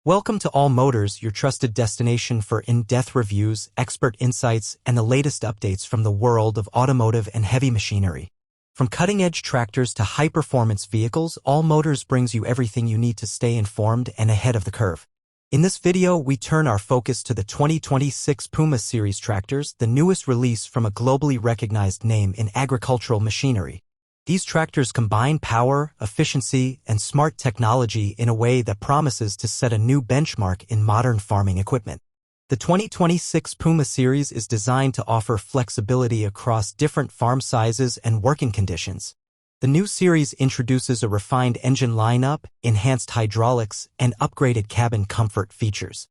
Welcome to All Motors, your trusted destination for in-depth reviews, expert insights, and the latest updates from the world of automotive and heavy machinery. From cutting-edge tractors to high-performance vehicles, All Motors brings you everything you need to stay informed and ahead of the curve. In this video, we turn our focus to the 2026 Puma Series Tractors, the newest release from a globally recognized name in agricultural machinery. These tractors combine power, efficiency, and smart technology in a way that promises to set a new benchmark in modern farming equipment. The 2026 Puma Series is designed to offer flexibility across different farm sizes and working conditions. The new series introduces a refined engine lineup, enhanced hydraulics, and upgraded cabin comfort features.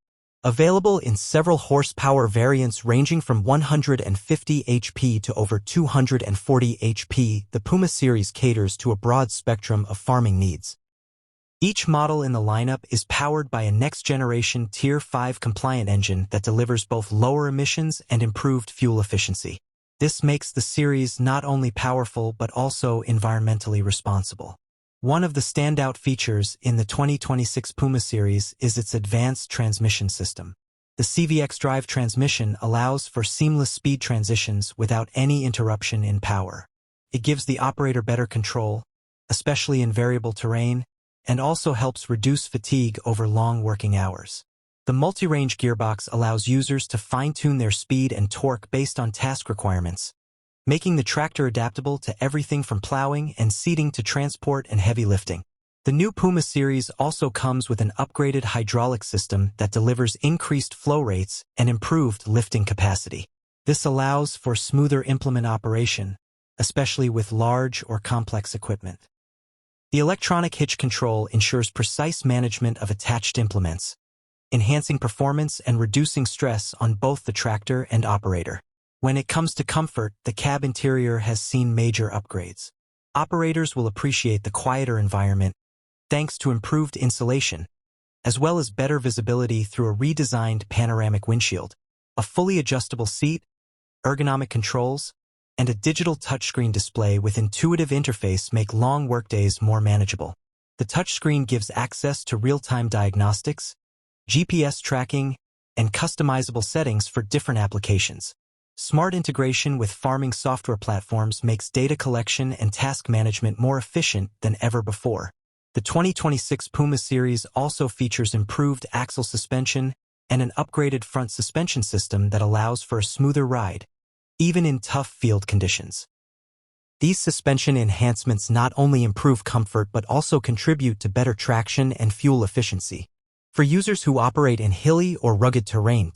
Available in several horsepower variants ranging from 150 HP to over 240 HP, the Puma series caters to a broad spectrum of farming needs. Each model in the lineup is powered by a next-generation Tier 5 compliant engine that delivers both lower emissions and improved fuel efficiency. This makes the series not only powerful but also environmentally responsible. One of the standout features in the 2026 Puma series is its advanced transmission system. The CVX drive transmission allows for seamless speed transitions without any interruption in power. It gives the operator better control, especially in variable terrain, and also helps reduce fatigue over long working hours. The multi-range gearbox allows users to fine-tune their speed and torque based on task requirements, making the tractor adaptable to everything from plowing and seeding to transport and heavy lifting. The new Puma series also comes with an upgraded hydraulic system that delivers increased flow rates and improved lifting capacity. This allows for smoother implement operation, especially with large or complex equipment. The electronic hitch control ensures precise management of attached implements, enhancing performance and reducing stress on both the tractor and operator. When it comes to comfort, the cab interior has seen major upgrades. Operators will appreciate the quieter environment thanks to improved insulation, as well as better visibility through a redesigned panoramic windshield, a fully adjustable seat, ergonomic controls, and a digital touchscreen display with intuitive interface make long workdays more manageable. The touchscreen gives access to real-time diagnostics, GPS tracking, and customizable settings for different applications. Smart integration with farming software platforms makes data collection and task management more efficient than ever before. The 2026 Puma series also features improved axle suspension and an upgraded front suspension system that allows for a smoother ride, even in tough field conditions. These suspension enhancements not only improve comfort but also contribute to better traction and fuel efficiency. For users who operate in hilly or rugged terrain,